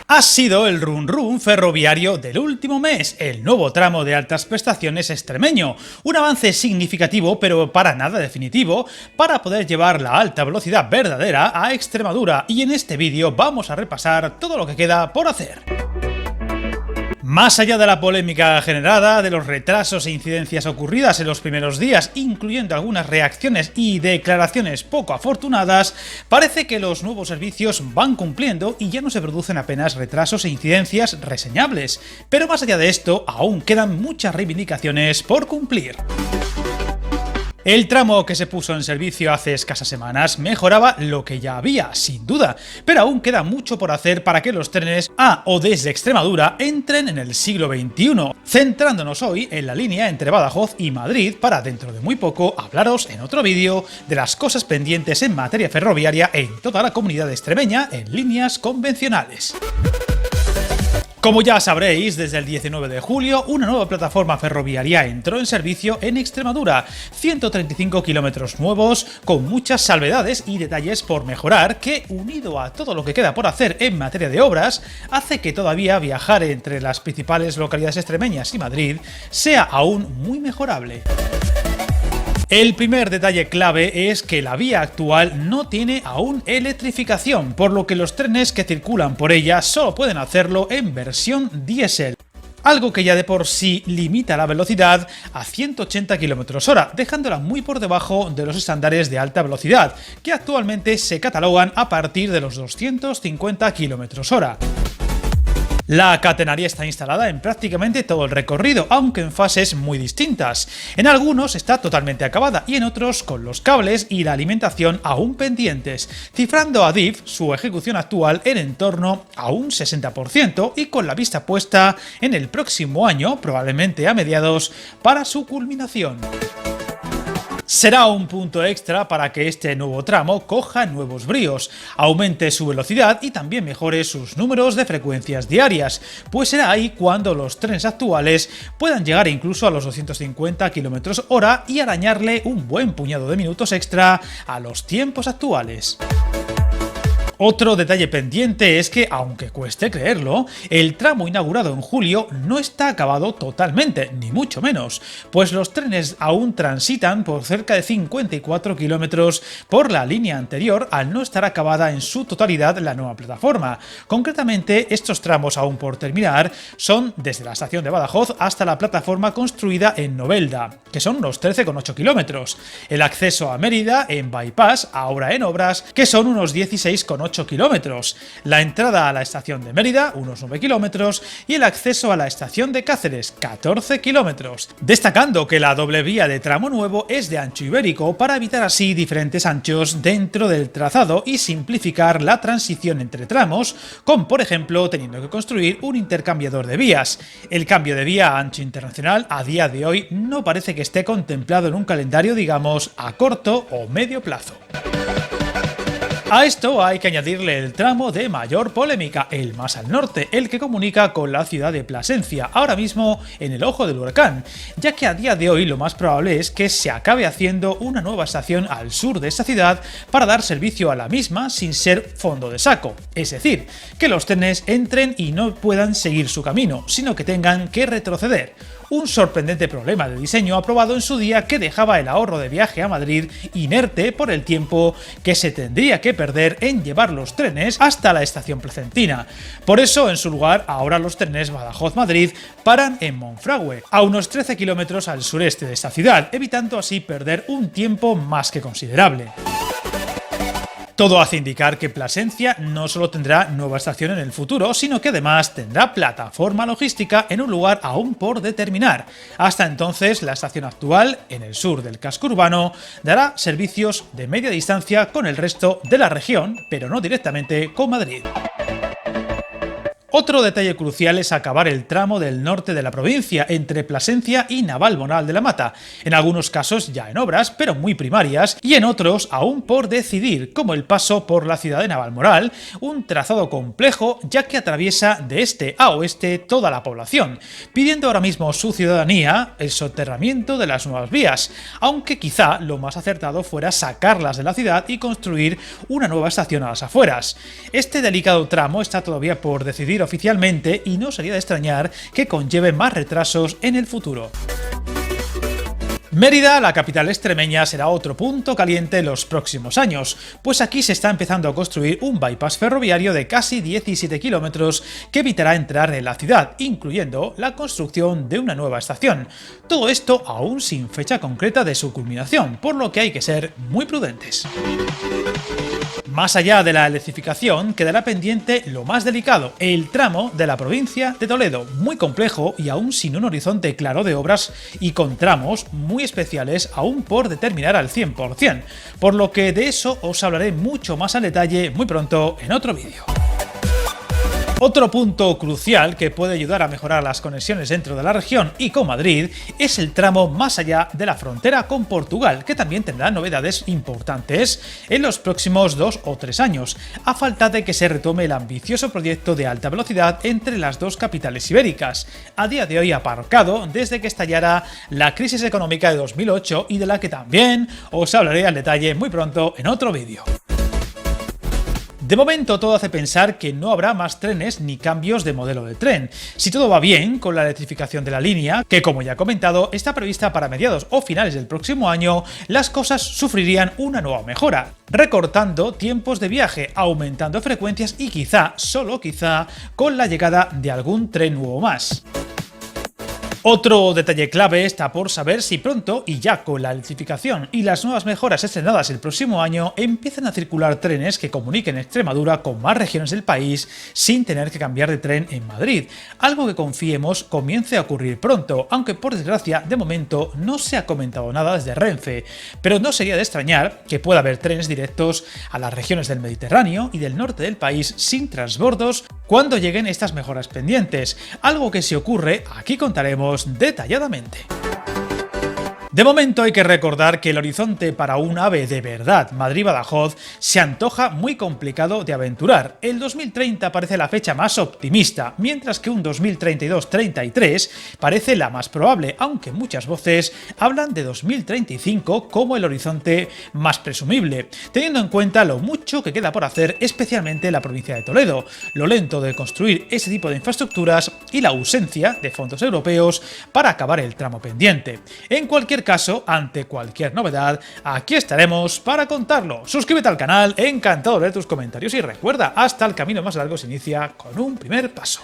Ha sido el run run ferroviario del último mes, el nuevo tramo de altas prestaciones extremeño, un avance significativo pero para nada definitivo para poder llevar la alta velocidad verdadera a Extremadura, y en este vídeo vamos a repasar todo lo que queda por hacer. Más allá de la polémica generada, de los retrasos e incidencias ocurridas en los primeros días, incluyendo algunas reacciones y declaraciones poco afortunadas, parece que los nuevos servicios van cumpliendo y ya no se producen apenas retrasos e incidencias reseñables. Pero más allá de esto, aún quedan muchas reivindicaciones por cumplir. El tramo que se puso en servicio hace escasas semanas mejoraba lo que ya había, sin duda, pero aún queda mucho por hacer para que los trenes a o desde Extremadura entren en el siglo XXI, centrándonos hoy en la línea entre Badajoz y Madrid para dentro de muy poco hablaros en otro vídeo de las cosas pendientes en materia ferroviaria en toda la comunidad extremeña en líneas convencionales. Como ya sabréis, desde el 19 de julio, una nueva plataforma ferroviaria entró en servicio en Extremadura, 135 kilómetros nuevos, con muchas salvedades y detalles por mejorar, que, unido a todo lo que queda por hacer en materia de obras, hace que todavía viajar entre las principales localidades extremeñas y Madrid sea aún muy mejorable. El primer detalle clave es que la vía actual no tiene aún electrificación, por lo que los trenes que circulan por ella solo pueden hacerlo en versión diésel. Algo que ya de por sí limita la velocidad a 180 km/h, dejándola muy por debajo de los estándares de alta velocidad, que actualmente se catalogan a partir de los 250 km/h. La catenaria está instalada en prácticamente todo el recorrido, aunque en fases muy distintas. En algunos está totalmente acabada y en otros con los cables y la alimentación aún pendientes, cifrando a Adif su ejecución actual en torno a un 60% y con la vista puesta en el próximo año, probablemente a mediados, para su culminación. Será un punto extra para que este nuevo tramo coja nuevos bríos, aumente su velocidad y también mejore sus números de frecuencias diarias, pues será ahí cuando los trenes actuales puedan llegar incluso a los 250 km/h y arañarle un buen puñado de minutos extra a los tiempos actuales. Otro detalle pendiente es que, aunque cueste creerlo, el tramo inaugurado en julio no está acabado totalmente, ni mucho menos, pues los trenes aún transitan por cerca de 54 kilómetros por la línea anterior al no estar acabada en su totalidad la nueva plataforma. Concretamente, estos tramos aún por terminar son desde la estación de Badajoz hasta la plataforma construida en Novelda, que son unos 13,8 kilómetros, el acceso a Mérida en Bypass, ahora en obras, que son unos 16,8 kilómetros, la entrada a la estación de Mérida, unos 9 kilómetros, y el acceso a la estación de Cáceres, 14 kilómetros. Destacando que la doble vía de tramo nuevo es de ancho ibérico para evitar así diferentes anchos dentro del trazado y simplificar la transición entre tramos, con por ejemplo teniendo que construir un intercambiador de vías. El cambio de vía a ancho internacional a día de hoy no parece que esté contemplado en un calendario, digamos, a corto o medio plazo. A esto hay que añadirle el tramo de mayor polémica, el más al norte, el que comunica con la ciudad de Plasencia, ahora mismo en el ojo del huracán, ya que a día de hoy lo más probable es que se acabe haciendo una nueva estación al sur de esta ciudad para dar servicio a la misma sin ser fondo de saco, es decir, que los trenes entren y no puedan seguir su camino, sino que tengan que retroceder. Un sorprendente problema de diseño aprobado en su día que dejaba el ahorro de viaje a Madrid inerte por el tiempo que se tendría que perder en llevar los trenes hasta la estación placentina. Por eso, en su lugar, ahora los trenes Badajoz-Madrid paran en Monfragüe, a unos 13 kilómetros al sureste de esta ciudad, evitando así perder un tiempo más que considerable. Todo hace indicar que Plasencia no solo tendrá nueva estación en el futuro, sino que además tendrá plataforma logística en un lugar aún por determinar. Hasta entonces, la estación actual, en el sur del casco urbano, dará servicios de media distancia con el resto de la región, pero no directamente con Madrid. Otro detalle crucial es acabar el tramo del norte de la provincia, entre Plasencia y Navalmoral de la Mata, en algunos casos ya en obras, pero muy primarias, y en otros aún por decidir, como el paso por la ciudad de Navalmoral, un trazado complejo ya que atraviesa de este a oeste toda la población, pidiendo ahora mismo su ciudadanía el soterramiento de las nuevas vías, aunque quizá lo más acertado fuera sacarlas de la ciudad y construir una nueva estación a las afueras. Este delicado tramo está todavía por decidir oficialmente y no sería de extrañar que conlleve más retrasos en el futuro. Mérida, la capital extremeña, será otro punto caliente en los próximos años, pues aquí se está empezando a construir un bypass ferroviario de casi 17 kilómetros que evitará entrar en la ciudad, incluyendo la construcción de una nueva estación. Todo esto aún sin fecha concreta de su culminación, por lo que hay que ser muy prudentes. Más allá de la electrificación, quedará pendiente lo más delicado, el tramo de la provincia de Toledo, muy complejo y aún sin un horizonte claro de obras y con tramos muy especiales aún por determinar al 100%, por lo que de eso os hablaré mucho más al detalle muy pronto en otro vídeo. Otro punto crucial que puede ayudar a mejorar las conexiones dentro de la región y con Madrid es el tramo más allá de la frontera con Portugal, que también tendrá novedades importantes en los próximos 2 o 3 años, a falta de que se retome el ambicioso proyecto de alta velocidad entre las dos capitales ibéricas, a día de hoy aparcado desde que estallara la crisis económica de 2008 y de la que también os hablaré al detalle muy pronto en otro vídeo. De momento todo hace pensar que no habrá más trenes ni cambios de modelo de tren. Si todo va bien con la electrificación de la línea, que como ya he comentado está prevista para mediados o finales del próximo año, las cosas sufrirían una nueva mejora, recortando tiempos de viaje, aumentando frecuencias y quizá, solo quizá, con la llegada de algún tren nuevo más. Otro detalle clave está por saber si pronto, y ya con la electrificación y las nuevas mejoras estrenadas el próximo año, empiezan a circular trenes que comuniquen Extremadura con más regiones del país sin tener que cambiar de tren en Madrid, algo que confiemos comience a ocurrir pronto, aunque por desgracia de momento no se ha comentado nada desde Renfe, pero no sería de extrañar que pueda haber trenes directos a las regiones del Mediterráneo y del norte del país sin transbordos cuando lleguen estas mejoras pendientes, algo que si ocurre aquí contaremos detalladamente. De momento hay que recordar que el horizonte para un AVE de verdad Madrid-Badajoz se antoja muy complicado de aventurar. El 2030 parece la fecha más optimista, mientras que un 2032-33 parece la más probable, aunque muchas voces hablan de 2035 como el horizonte más presumible, teniendo en cuenta lo mucho que queda por hacer, especialmente en la provincia de Toledo, lo lento de construir ese tipo de infraestructuras y la ausencia de fondos europeos para acabar el tramo pendiente. En cualquier caso, ante cualquier novedad, aquí estaremos para contarlo. Suscríbete al canal, encantado de leer tus comentarios y recuerda, hasta el camino más largo se inicia con un primer paso.